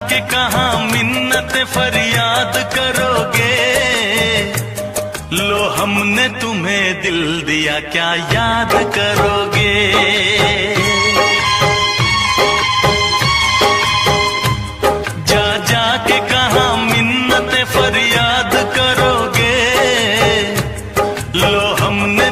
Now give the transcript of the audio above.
कि कहाँ मिन्नत फरियाद करोगे, लो हमने तुम्हें दिल दिया क्या याद करोगे। जा जा के कहाँ मिन्नत फरियाद करोगे, लो हमने